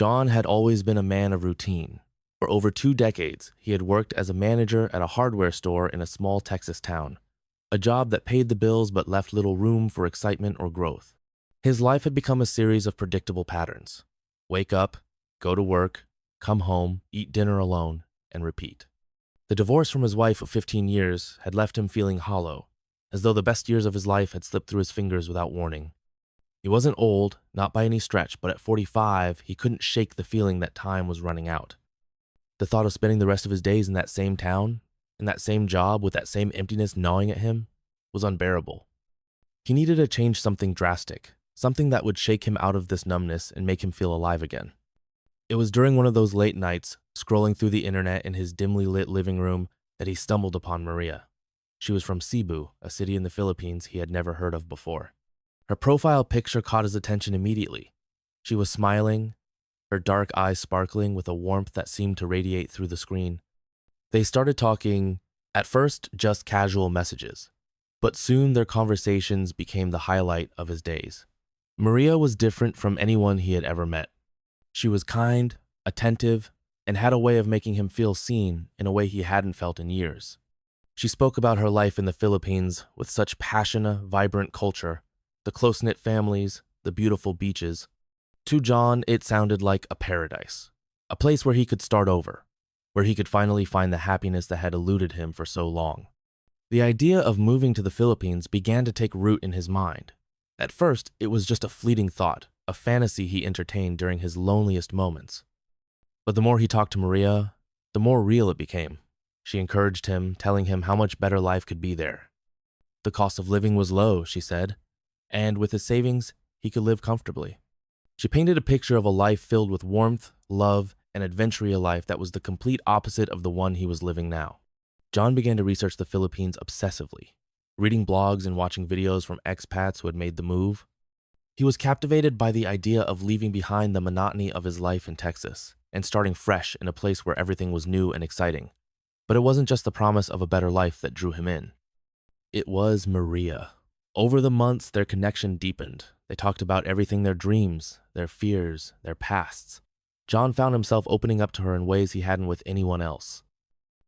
John had always been a man of routine. For over 2 decades, he had worked as a manager at a hardware store in a small Texas town, a job that paid the bills but left little room for excitement or growth. His life had become a series of predictable patterns. Wake up, go to work, come home, eat dinner alone, and repeat. The divorce from his wife of 15 years had left him feeling hollow, as though the best years of his life had slipped through his fingers without warning. He wasn't old, not by any stretch, but at 45, he couldn't shake the feeling that time was running out. The thought of spending the rest of his days in that same town, in that same job, with that same emptiness gnawing at him, was unbearable. He needed to change something drastic, something that would shake him out of this numbness and make him feel alive again. It was during one of those late nights, scrolling through the internet in his dimly lit living room, that he stumbled upon Maria. She was from Cebu, a city in the Philippines he had never heard of before. Her profile picture caught his attention immediately. She was smiling, her dark eyes sparkling with a warmth that seemed to radiate through the screen. They started talking, at first just casual messages, but soon their conversations became the highlight of his days. Maria was different from anyone he had ever met. She was kind, attentive, and had a way of making him feel seen in a way he hadn't felt in years. She spoke about her life in the Philippines with such passion, a vibrant culture, the close-knit families, the beautiful beaches. To John, it sounded like a paradise, a place where he could start over, where he could finally find the happiness that had eluded him for so long. The idea of moving to the Philippines began to take root in his mind. At first, it was just a fleeting thought, a fantasy he entertained during his loneliest moments. But the more he talked to Maria, the more real it became. She encouraged him, telling him how much better life could be there. The cost of living was low, she said, and with his savings, he could live comfortably. She painted a picture of a life filled with warmth, love, and adventure, a life that was the complete opposite of the one he was living now. John began to research the Philippines obsessively, reading blogs and watching videos from expats who had made the move. He was captivated by the idea of leaving behind the monotony of his life in Texas and starting fresh in a place where everything was new and exciting. But it wasn't just the promise of a better life that drew him in. It was Maria. Over the months, their connection deepened. They talked about everything: their dreams, their fears, their pasts. John found himself opening up to her in ways he hadn't with anyone else.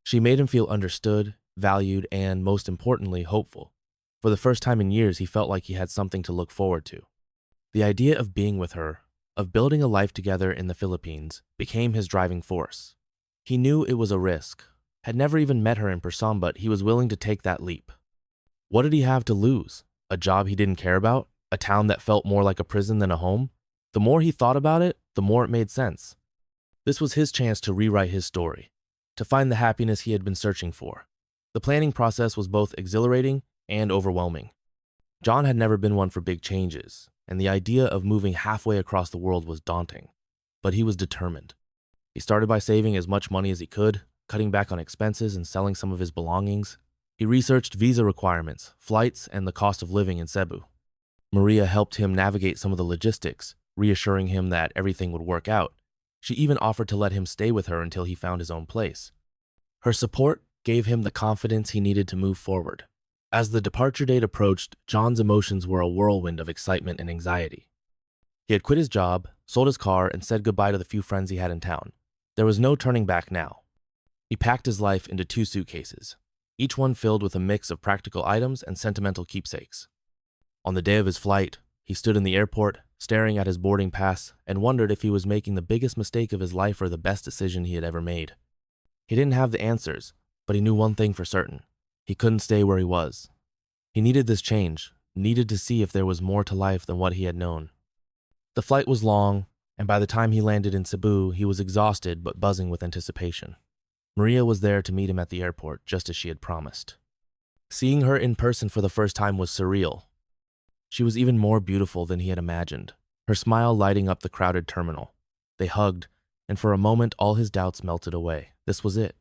She made him feel understood, valued, and, most importantly, hopeful. For the first time in years, he felt like he had something to look forward to. The idea of being with her, of building a life together in the Philippines, became his driving force. He knew it was a risk, had never even met her in person, but he was willing to take that leap. What did he have to lose? A job he didn't care about? A town that felt more like a prison than a home? The more he thought about it, the more it made sense. This was his chance to rewrite his story, to find the happiness he had been searching for. The planning process was both exhilarating and overwhelming. John had never been one for big changes, and the idea of moving halfway across the world was daunting. But he was determined. He started by saving as much money as he could, cutting back on expenses and selling some of his belongings. He researched visa requirements, flights, and the cost of living in Cebu. Maria helped him navigate some of the logistics, reassuring him that everything would work out. She even offered to let him stay with her until he found his own place. Her support gave him the confidence he needed to move forward. As the departure date approached, John's emotions were a whirlwind of excitement and anxiety. He had quit his job, sold his car, and said goodbye to the few friends he had in town. There was no turning back now. He packed his life into 2 suitcases, each one filled with a mix of practical items and sentimental keepsakes. On the day of his flight, he stood in the airport, staring at his boarding pass, and wondered if he was making the biggest mistake of his life or the best decision he had ever made. He didn't have the answers, but he knew one thing for certain. He couldn't stay where he was. He needed this change, needed to see if there was more to life than what he had known. The flight was long, and by the time he landed in Cebu, he was exhausted but buzzing with anticipation. Maria was there to meet him at the airport, just as she had promised. Seeing her in person for the first time was surreal. She was even more beautiful than he had imagined, her smile lighting up the crowded terminal. They hugged, and for a moment all his doubts melted away. This was it.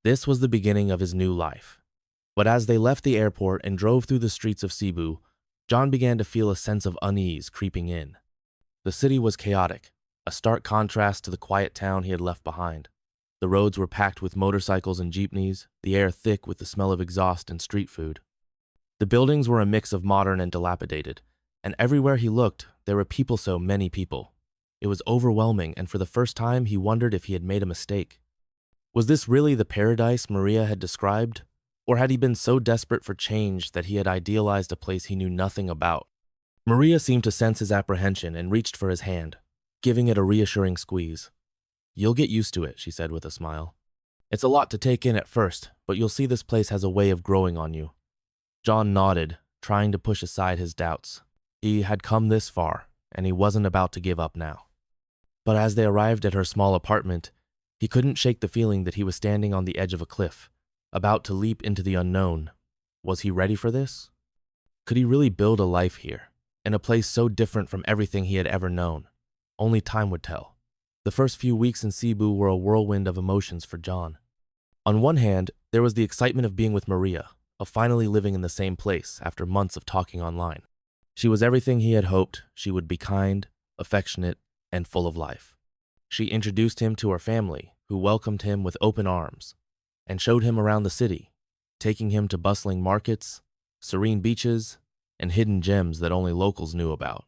This was the beginning of his new life. But as they left the airport and drove through the streets of Cebu, John began to feel a sense of unease creeping in. The city was chaotic, a stark contrast to the quiet town he had left behind. The roads were packed with motorcycles and jeepneys, the air thick with the smell of exhaust and street food. The buildings were a mix of modern and dilapidated, and everywhere he looked, there were people, so many people. It was overwhelming, and for the first time, he wondered if he had made a mistake. Was this really the paradise Maria had described? Or had he been so desperate for change that he had idealized a place he knew nothing about? Maria seemed to sense his apprehension and reached for his hand, giving it a reassuring squeeze. "You'll get used to it," she said with a smile. "It's a lot to take in at first, but you'll see this place has a way of growing on you." John nodded, trying to push aside his doubts. He had come this far, and he wasn't about to give up now. But as they arrived at her small apartment, he couldn't shake the feeling that he was standing on the edge of a cliff, about to leap into the unknown. Was he ready for this? Could he really build a life here, in a place so different from everything he had ever known? Only time would tell. The first few weeks in Cebu were a whirlwind of emotions for John. On one hand, there was the excitement of being with Maria, of finally living in the same place after months of talking online. She was everything he had hoped. She would be kind, affectionate, and full of life. She introduced him to her family, who welcomed him with open arms, and showed him around the city, taking him to bustling markets, serene beaches, and hidden gems that only locals knew about.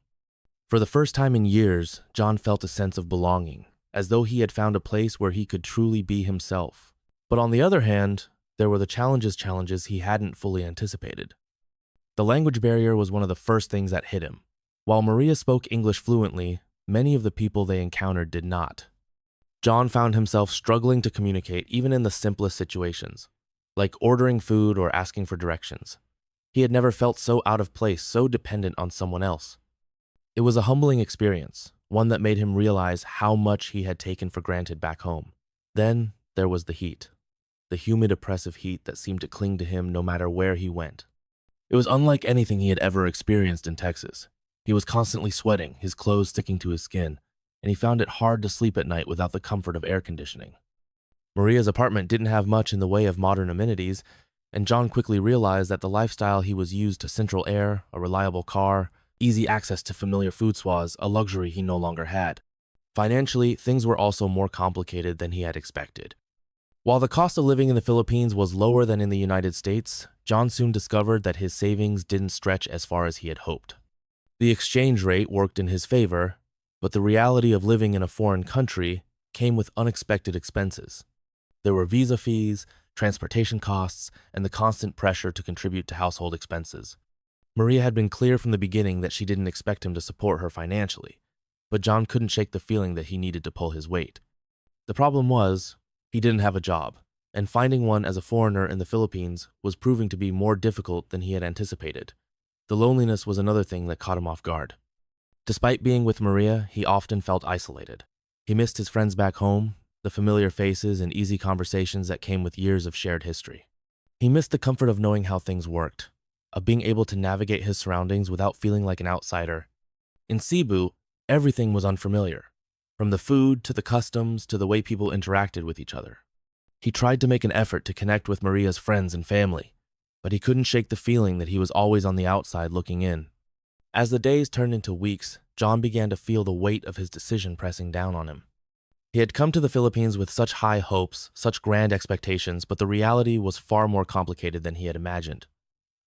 For the first time in years, John felt a sense of belonging, as though he had found a place where he could truly be himself. But on the other hand, there were the challenges he hadn't fully anticipated. The language barrier was one of the first things that hit him. While Maria spoke English fluently, many of the people they encountered did not. John found himself struggling to communicate even in the simplest situations, like ordering food or asking for directions. He had never felt so out of place, so dependent on someone else. It was a humbling experience, one that made him realize how much he had taken for granted back home. Then there was the heat, the humid, oppressive heat that seemed to cling to him no matter where he went. It was unlike anything he had ever experienced in Texas. He was constantly sweating, his clothes sticking to his skin, and he found it hard to sleep at night without the comfort of air conditioning. Maria's apartment didn't have much in the way of modern amenities, and John quickly realized that the lifestyle he was used to central air, a reliable car, easy access to familiar food swaths, a luxury he no longer had. Financially, things were also more complicated than he had expected. While the cost of living in the Philippines was lower than in the United States, John soon discovered that his savings didn't stretch as far as he had hoped. The exchange rate worked in his favor, but the reality of living in a foreign country came with unexpected expenses. There were visa fees, transportation costs, and the constant pressure to contribute to household expenses. Maria had been clear from the beginning that she didn't expect him to support her financially, but John couldn't shake the feeling that he needed to pull his weight. The problem was, he didn't have a job, and finding one as a foreigner in the Philippines was proving to be more difficult than he had anticipated. The loneliness was another thing that caught him off guard. Despite being with Maria, he often felt isolated. He missed his friends back home, the familiar faces and easy conversations that came with years of shared history. He missed the comfort of knowing how things worked, of being able to navigate his surroundings without feeling like an outsider. In Cebu, everything was unfamiliar, from the food to the customs to the way people interacted with each other. He tried to make an effort to connect with Maria's friends and family, but he couldn't shake the feeling that he was always on the outside looking in. As the days turned into weeks, John began to feel the weight of his decision pressing down on him. He had come to the Philippines with such high hopes, such grand expectations, but the reality was far more complicated than he had imagined.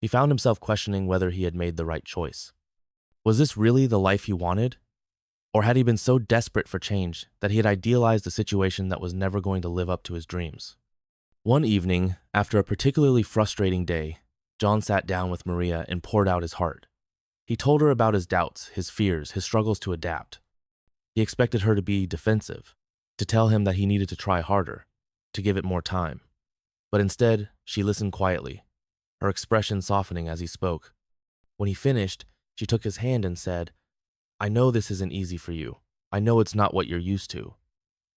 He found himself questioning whether he had made the right choice. Was this really the life he wanted? Or had he been so desperate for change that he had idealized a situation that was never going to live up to his dreams? One evening, after a particularly frustrating day, John sat down with Maria and poured out his heart. He told her about his doubts, his fears, his struggles to adapt. He expected her to be defensive, to tell him that he needed to try harder, to give it more time. But instead, she listened quietly, her expression softening as he spoke. When he finished, she took his hand and said, "I know this isn't easy for you. I know it's not what you're used to.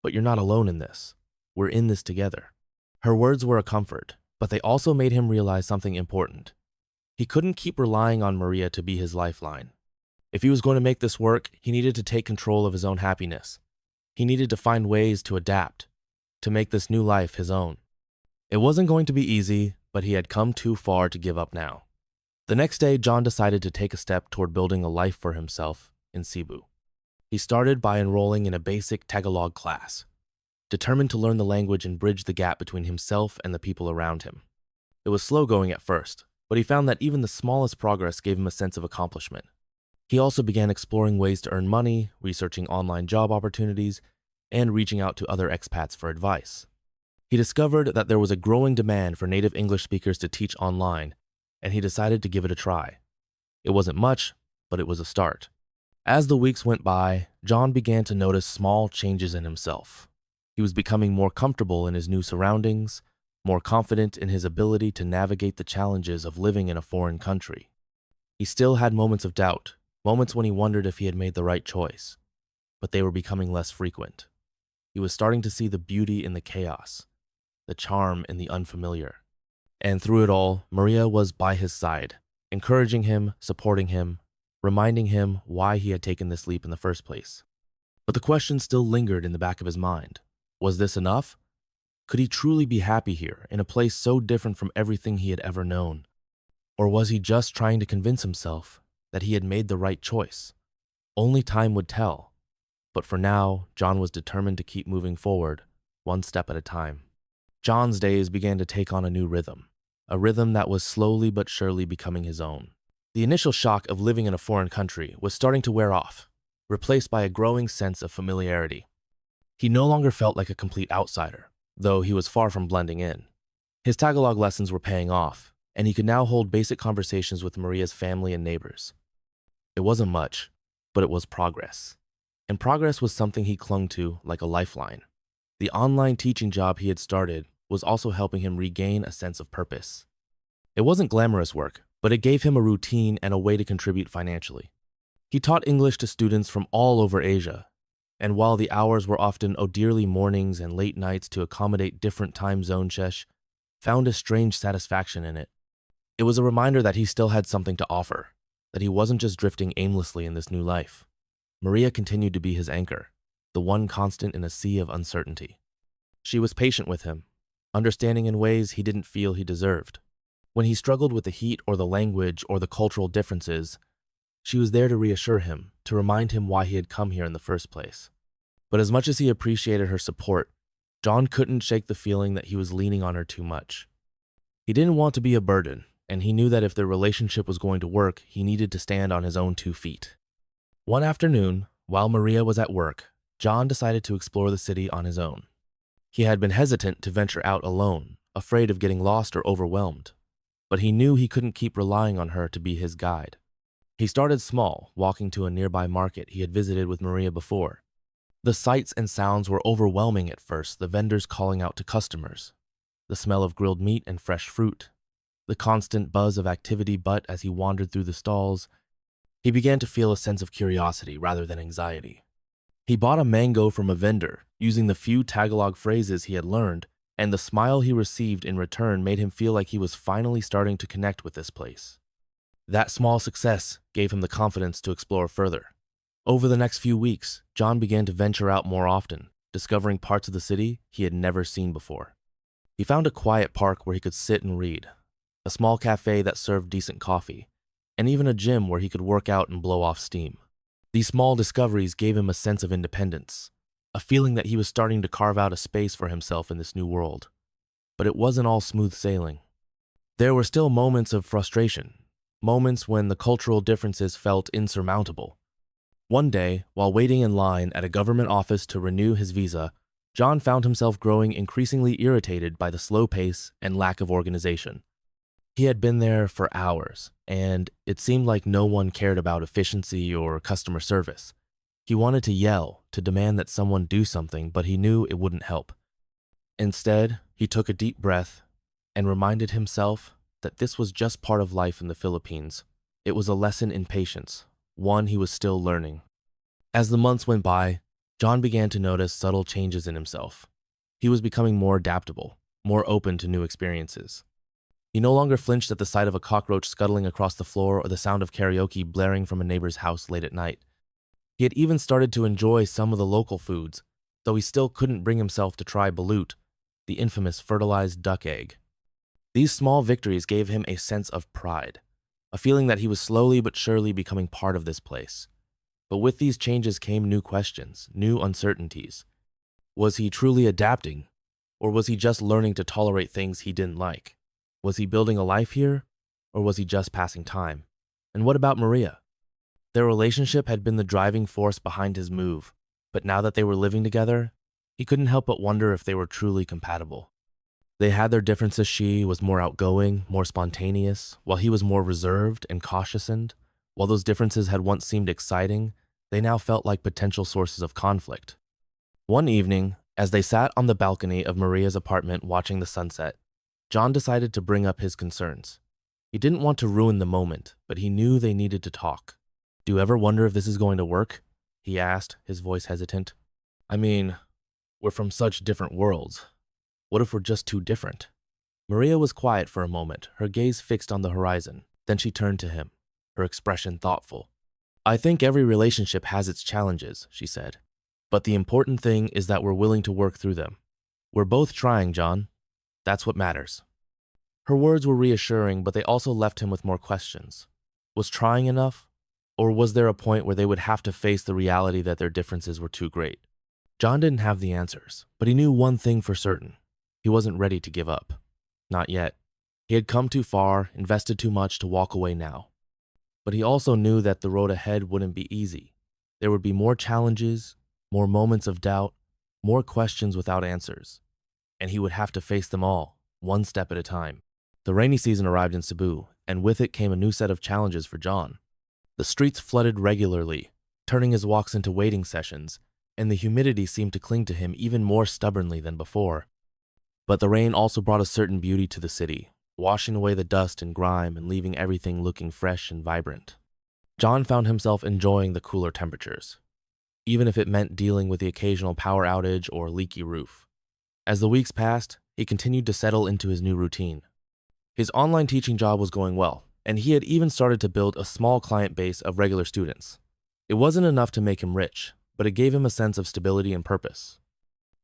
But you're not alone in this. We're in this together." Her words were a comfort, but they also made him realize something important. He couldn't keep relying on Maria to be his lifeline. If he was going to make this work, he needed to take control of his own happiness. He needed to find ways to adapt, to make this new life his own. It wasn't going to be easy, but he had come too far to give up now. The next day, John decided to take a step toward building a life for himself in Cebu. He started by enrolling in a basic Tagalog class, determined to learn the language and bridge the gap between himself and the people around him. It was slow going at first, but he found that even the smallest progress gave him a sense of accomplishment. He also began exploring ways to earn money, researching online job opportunities, and reaching out to other expats for advice. He discovered that there was a growing demand for native English speakers to teach online, and he decided to give it a try. It wasn't much, but it was a start. As the weeks went by, John began to notice small changes in himself. He was becoming more comfortable in his new surroundings, more confident in his ability to navigate the challenges of living in a foreign country. He still had moments of doubt, moments when he wondered if he had made the right choice, but they were becoming less frequent. He was starting to see the beauty in the chaos, the charm in the unfamiliar. And through it all, Maria was by his side, encouraging him, supporting him, reminding him why he had taken this leap in the first place. But the question still lingered in the back of his mind. Was this enough? Could he truly be happy here, in a place so different from everything he had ever known? Or was he just trying to convince himself that he had made the right choice? Only time would tell. But for now, John was determined to keep moving forward, one step at a time. John's days began to take on a new rhythm, a rhythm that was slowly but surely becoming his own. The initial shock of living in a foreign country was starting to wear off, replaced by a growing sense of familiarity. He no longer felt like a complete outsider, though he was far from blending in. His Tagalog lessons were paying off, and he could now hold basic conversations with Maria's family and neighbors. It wasn't much, but it was progress. And progress was something he clung to like a lifeline. The online teaching job he had started was also helping him regain a sense of purpose. It wasn't glamorous work, but it gave him a routine and a way to contribute financially. He taught English to students from all over Asia, and while the hours were often dearly mornings and late nights to accommodate different time zones, Shesh found a strange satisfaction in it. It was a reminder that he still had something to offer, that he wasn't just drifting aimlessly in this new life. Maria continued to be his anchor, the one constant in a sea of uncertainty. She was patient with him, understanding in ways he didn't feel he deserved. When he struggled with the heat or the language or the cultural differences, she was there to reassure him, to remind him why he had come here in the first place. But as much as he appreciated her support, John couldn't shake the feeling that he was leaning on her too much. He didn't want to be a burden, and he knew that if their relationship was going to work, he needed to stand on his own 2 feet. One afternoon, while Maria was at work, John decided to explore the city on his own. He had been hesitant to venture out alone, afraid of getting lost or overwhelmed, but he knew he couldn't keep relying on her to be his guide. He started small, walking to a nearby market he had visited with Maria before. The sights and sounds were overwhelming at first, the vendors calling out to customers, the smell of grilled meat and fresh fruit, the constant buzz of activity, but as he wandered through the stalls, he began to feel a sense of curiosity rather than anxiety. He bought a mango from a vendor, using the few Tagalog phrases he had learned, and the smile he received in return made him feel like he was finally starting to connect with this place. That small success gave him the confidence to explore further. Over the next few weeks, John began to venture out more often, discovering parts of the city he had never seen before. He found a quiet park where he could sit and read, a small cafe that served decent coffee, and even a gym where he could work out and blow off steam. These small discoveries gave him a sense of independence, a feeling that he was starting to carve out a space for himself in this new world. But it wasn't all smooth sailing. There were still moments of frustration, moments when the cultural differences felt insurmountable. One day, while waiting in line at a government office to renew his visa, John found himself growing increasingly irritated by the slow pace and lack of organization. He had been there for hours, and it seemed like no one cared about efficiency or customer service. He wanted to yell, to demand that someone do something, but he knew it wouldn't help. Instead, he took a deep breath and reminded himself that this was just part of life in the Philippines. It was a lesson in patience, one he was still learning. As the months went by, John began to notice subtle changes in himself. He was becoming more adaptable, more open to new experiences. He no longer flinched at the sight of a cockroach scuttling across the floor or the sound of karaoke blaring from a neighbor's house late at night. He had even started to enjoy some of the local foods, though he still couldn't bring himself to try balut, the infamous fertilized duck egg. These small victories gave him a sense of pride, a feeling that he was slowly but surely becoming part of this place. But with these changes came new questions, new uncertainties. Was he truly adapting, or was he just learning to tolerate things he didn't like? Was he building a life here, or was he just passing time? And what about Maria? Their relationship had been the driving force behind his move, but now that they were living together, he couldn't help but wonder if they were truly compatible. They had their differences. She was more outgoing, more spontaneous, while he was more reserved and cautious. And while those differences had once seemed exciting, they now felt like potential sources of conflict. One evening, as they sat on the balcony of Maria's apartment watching the sunset, John decided to bring up his concerns. He didn't want to ruin the moment, but he knew they needed to talk. "Do you ever wonder if this is going to work?" he asked, his voice hesitant. "I mean, we're from such different worlds. What if we're just too different?" Maria was quiet for a moment, her gaze fixed on the horizon. Then she turned to him, her expression thoughtful. "I think every relationship has its challenges," she said. "But the important thing is that we're willing to work through them. We're both trying, John. That's what matters." Her words were reassuring, but they also left him with more questions. Was trying enough? Or was there a point where they would have to face the reality that their differences were too great? John didn't have the answers, but he knew one thing for certain. He wasn't ready to give up. Not yet. He had come too far, invested too much to walk away now. But he also knew that the road ahead wouldn't be easy. There would be more challenges, more moments of doubt, more questions without answers. And he would have to face them all, one step at a time. The rainy season arrived in Cebu, and with it came a new set of challenges for John. The streets flooded regularly, turning his walks into waiting sessions, and the humidity seemed to cling to him even more stubbornly than before. But the rain also brought a certain beauty to the city, washing away the dust and grime and leaving everything looking fresh and vibrant. John found himself enjoying the cooler temperatures, even if it meant dealing with the occasional power outage or leaky roof. As the weeks passed, he continued to settle into his new routine. His online teaching job was going well, and he had even started to build a small client base of regular students. It wasn't enough to make him rich, but it gave him a sense of stability and purpose.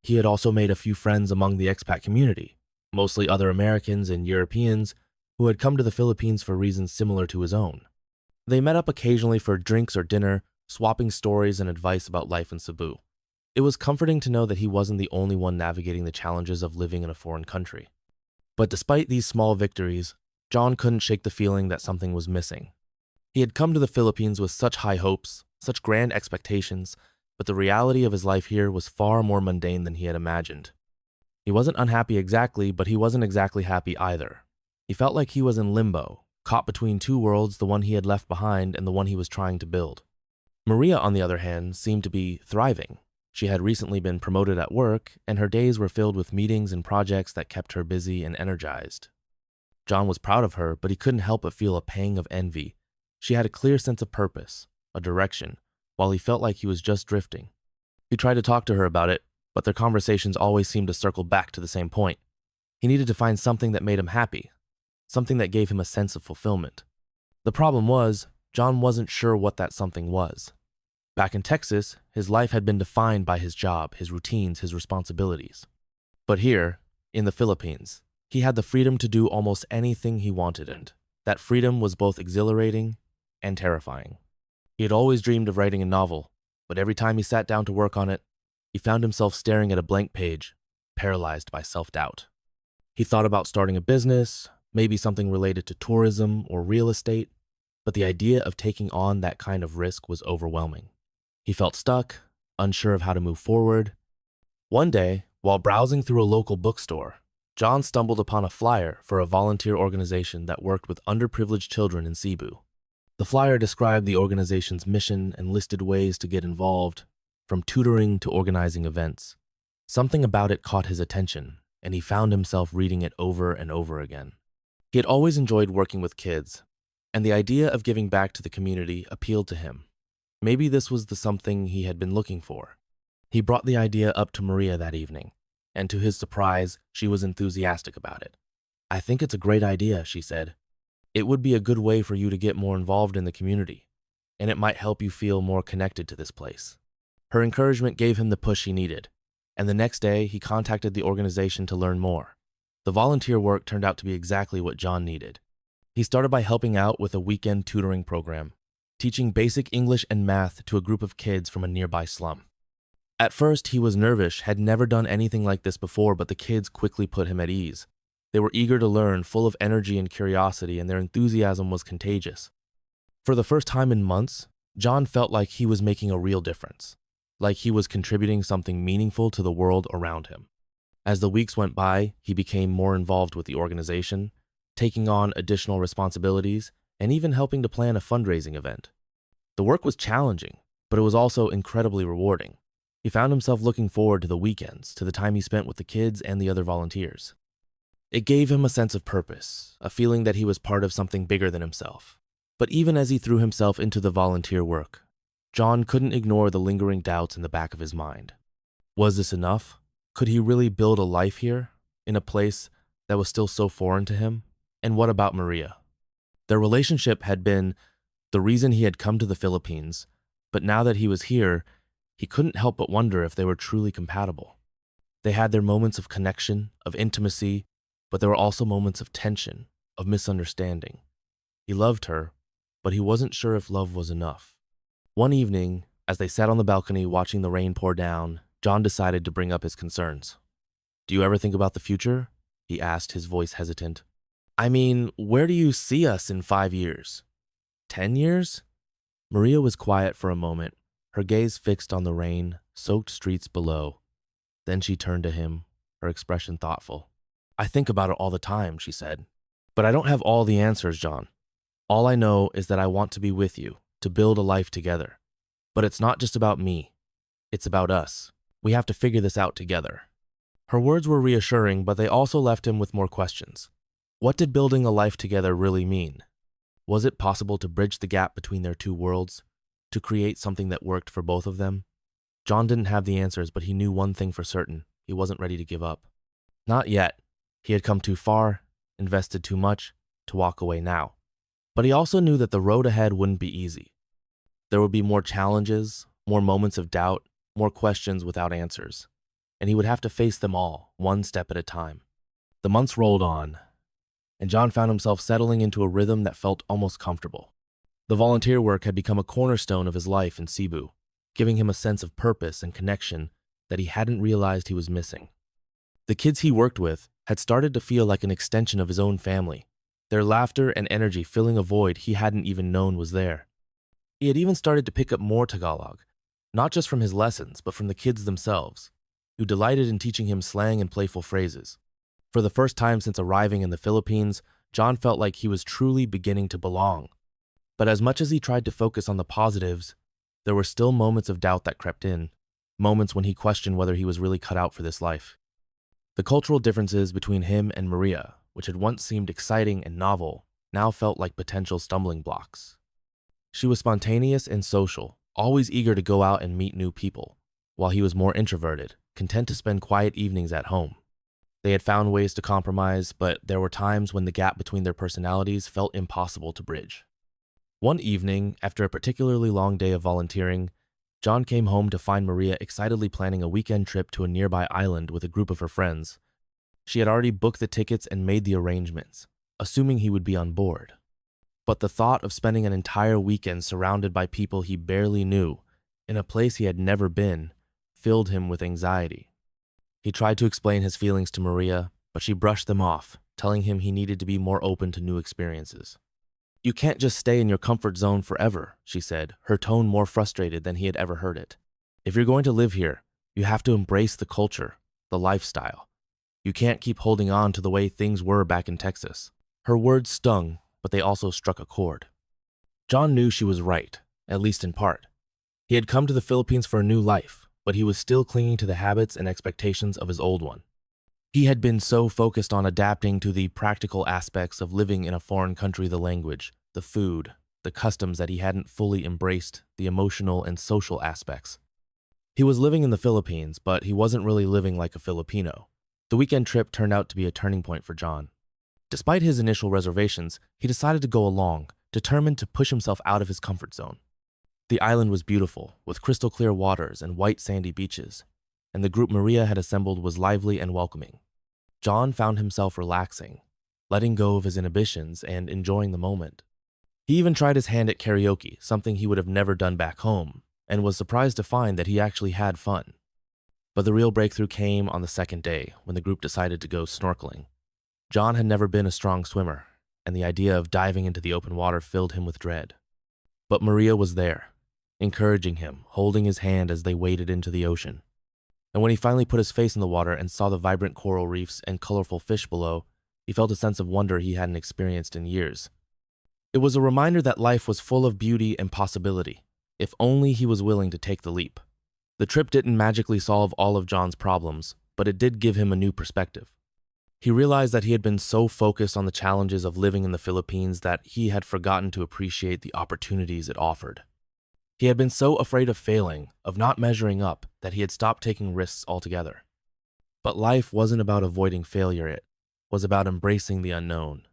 He had also made a few friends among the expat community, mostly other Americans and Europeans who had come to the Philippines for reasons similar to his own. They met up occasionally for drinks or dinner, swapping stories and advice about life in Cebu. It was comforting to know that he wasn't the only one navigating the challenges of living in a foreign country. But despite these small victories, John couldn't shake the feeling that something was missing. He had come to the Philippines with such high hopes, such grand expectations, but the reality of his life here was far more mundane than he had imagined. He wasn't unhappy exactly, but he wasn't exactly happy either. He felt like he was in limbo, caught between two worlds, the one he had left behind and the one he was trying to build. Maria, on the other hand, seemed to be thriving. She had recently been promoted at work, and her days were filled with meetings and projects that kept her busy and energized. John was proud of her, but he couldn't help but feel a pang of envy. She had a clear sense of purpose, a direction, while he felt like he was just drifting. He tried to talk to her about it, but their conversations always seemed to circle back to the same point. He needed to find something that made him happy, something that gave him a sense of fulfillment. The problem was, John wasn't sure what that something was. Back in Texas, his life had been defined by his job, his routines, his responsibilities. But here, in the Philippines, he had the freedom to do almost anything he wanted, and that freedom was both exhilarating and terrifying. He had always dreamed of writing a novel, but every time he sat down to work on it, he found himself staring at a blank page, paralyzed by self-doubt. He thought about starting a business, maybe something related to tourism or real estate, but the idea of taking on that kind of risk was overwhelming. He felt stuck, unsure of how to move forward. One day, while browsing through a local bookstore, John stumbled upon a flyer for a volunteer organization that worked with underprivileged children in Cebu. The flyer described the organization's mission and listed ways to get involved, from tutoring to organizing events. Something about it caught his attention, and he found himself reading it over and over again. He had always enjoyed working with kids, and the idea of giving back to the community appealed to him. Maybe this was the something he had been looking for. He brought the idea up to Maria that evening, and to his surprise, she was enthusiastic about it. "I think it's a great idea," she said. "It would be a good way for you to get more involved in the community, and it might help you feel more connected to this place." Her encouragement gave him the push he needed, and the next day he contacted the organization to learn more. The volunteer work turned out to be exactly what John needed. He started by helping out with a weekend tutoring program, teaching basic English and math to a group of kids from a nearby slum. At first, he was nervous, had never done anything like this before, but the kids quickly put him at ease. They were eager to learn, full of energy and curiosity, and their enthusiasm was contagious. For the first time in months, John felt like he was making a real difference, like he was contributing something meaningful to the world around him. As the weeks went by, he became more involved with the organization, taking on additional responsibilities and even helping to plan a fundraising event. The work was challenging, but it was also incredibly rewarding. He found himself looking forward to the weekends, to the time he spent with the kids and the other volunteers. It gave him a sense of purpose, a feeling that he was part of something bigger than himself. But even as he threw himself into the volunteer work, John couldn't ignore the lingering doubts in the back of his mind. Was this enough? Could he really build a life here, in a place that was still so foreign to him? And what about Maria? Their relationship had been the reason he had come to the Philippines, but now that he was here, he couldn't help but wonder if they were truly compatible. They had their moments of connection, of intimacy, but there were also moments of tension, of misunderstanding. He loved her, but he wasn't sure if love was enough. One evening, as they sat on the balcony watching the rain pour down, John decided to bring up his concerns. "Do you ever think about the future?" he asked, his voice hesitant. "I mean, where do you see us in 5 years? 10 years? Maria was quiet for a moment, her gaze fixed on the rain-soaked streets below. Then she turned to him, her expression thoughtful. "I think about it all the time," she said. "But I don't have all the answers, John. All I know is that I want to be with you, to build a life together. But it's not just about me. It's about us. We have to figure this out together." Her words were reassuring, but they also left him with more questions. What did building a life together really mean? Was it possible to bridge the gap between their two worlds, to create something that worked for both of them? John didn't have the answers, but he knew one thing for certain: he wasn't ready to give up. Not yet. He had come too far, invested too much, to walk away now. But he also knew that the road ahead wouldn't be easy. There would be more challenges, more moments of doubt, more questions without answers. And he would have to face them all, one step at a time. The months rolled on, and John found himself settling into a rhythm that felt almost comfortable. The volunteer work had become a cornerstone of his life in Cebu, giving him a sense of purpose and connection that he hadn't realized he was missing. The kids he worked with had started to feel like an extension of his own family, their laughter and energy filling a void he hadn't even known was there. He had even started to pick up more Tagalog, not just from his lessons, but from the kids themselves, who delighted in teaching him slang and playful phrases. For the first time since arriving in the Philippines, John felt like he was truly beginning to belong. But as much as he tried to focus on the positives, there were still moments of doubt that crept in, moments when he questioned whether he was really cut out for this life. The cultural differences between him and Maria, which had once seemed exciting and novel, now felt like potential stumbling blocks. She was spontaneous and social, always eager to go out and meet new people, while he was more introverted, content to spend quiet evenings at home. They had found ways to compromise, but there were times when the gap between their personalities felt impossible to bridge. One evening, after a particularly long day of volunteering, John came home to find Maria excitedly planning a weekend trip to a nearby island with a group of her friends. She had already booked the tickets and made the arrangements, assuming he would be on board. But the thought of spending an entire weekend surrounded by people he barely knew, in a place he had never been, filled him with anxiety. He tried to explain his feelings to Maria, but she brushed them off, telling him he needed to be more open to new experiences. "You can't just stay in your comfort zone forever," she said, her tone more frustrated than he had ever heard it. "If you're going to live here, you have to embrace the culture, the lifestyle. You can't keep holding on to the way things were back in Texas." Her words stung, but they also struck a chord. John knew she was right, at least in part. He had come to the Philippines for a new life, but he was still clinging to the habits and expectations of his old one. He had been so focused on adapting to the practical aspects of living in a foreign country, the language, the food, the customs, that he hadn't fully embraced the emotional and social aspects. He was living in the Philippines, but he wasn't really living like a Filipino. The weekend trip turned out to be a turning point for John. Despite his initial reservations, he decided to go along, determined to push himself out of his comfort zone. The island was beautiful, with crystal clear waters and white sandy beaches, and the group Maria had assembled was lively and welcoming. John found himself relaxing, letting go of his inhibitions and enjoying the moment. He even tried his hand at karaoke, something he would have never done back home, and was surprised to find that he actually had fun. But the real breakthrough came on the second day, when the group decided to go snorkeling. John had never been a strong swimmer, and the idea of diving into the open water filled him with dread. But Maria was there, encouraging him, holding his hand as they waded into the ocean. And when he finally put his face in the water and saw the vibrant coral reefs and colorful fish below, he felt a sense of wonder he hadn't experienced in years. It was a reminder that life was full of beauty and possibility, if only he was willing to take the leap. The trip didn't magically solve all of John's problems, but it did give him a new perspective. He realized that he had been so focused on the challenges of living in the Philippines that he had forgotten to appreciate the opportunities it offered. He had been so afraid of failing, of not measuring up, that he had stopped taking risks altogether. But life wasn't about avoiding failure, it was about embracing the unknown,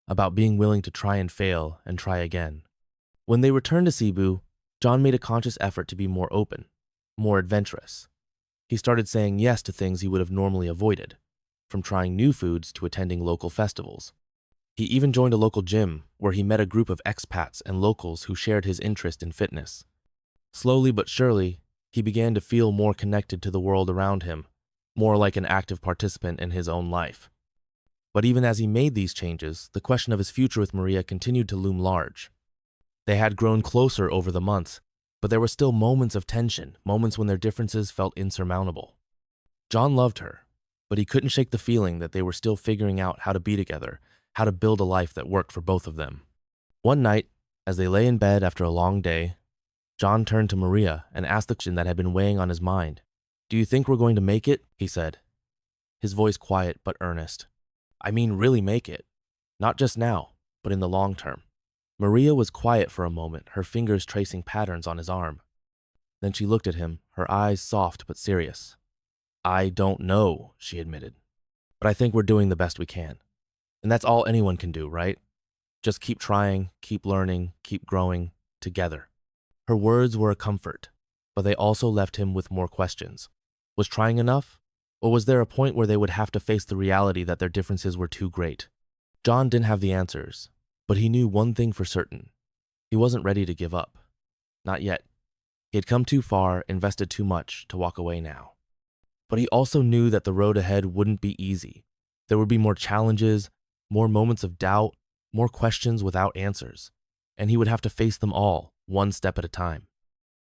about being willing to try and fail and try again. When they returned to Cebu, John made a conscious effort to be more open, more adventurous. He started saying yes to things he would have normally avoided, from trying new foods to attending local festivals. He even joined a local gym where he met a group of expats and locals who shared his interest in fitness. Slowly but surely, he began to feel more connected to the world around him, more like an active participant in his own life. But even as he made these changes, the question of his future with Maria continued to loom large. They had grown closer over the months, but there were still moments of tension, moments when their differences felt insurmountable. John loved her, but he couldn't shake the feeling that they were still figuring out how to be together, how to build a life that worked for both of them. One night, as they lay in bed after a long day, John turned to Maria and asked the question that had been weighing on his mind. "Do you think we're going to make it?" he said, his voice quiet but earnest. "I mean really make it. Not just now, but in the long term." Maria was quiet for a moment, her fingers tracing patterns on his arm. Then she looked at him, her eyes soft but serious. "I don't know," she admitted, "but I think we're doing the best we can. And that's all anyone can do, right? Just keep trying, keep learning, keep growing, together." Her words were a comfort, but they also left him with more questions. Was trying enough? Or was there a point where they would have to face the reality that their differences were too great? John didn't have the answers, but he knew one thing for certain. He wasn't ready to give up. Not yet. He had come too far, invested too much, to walk away now. But he also knew that the road ahead wouldn't be easy. There would be more challenges, more moments of doubt, more questions without answers, and he would have to face them all, one step at a time.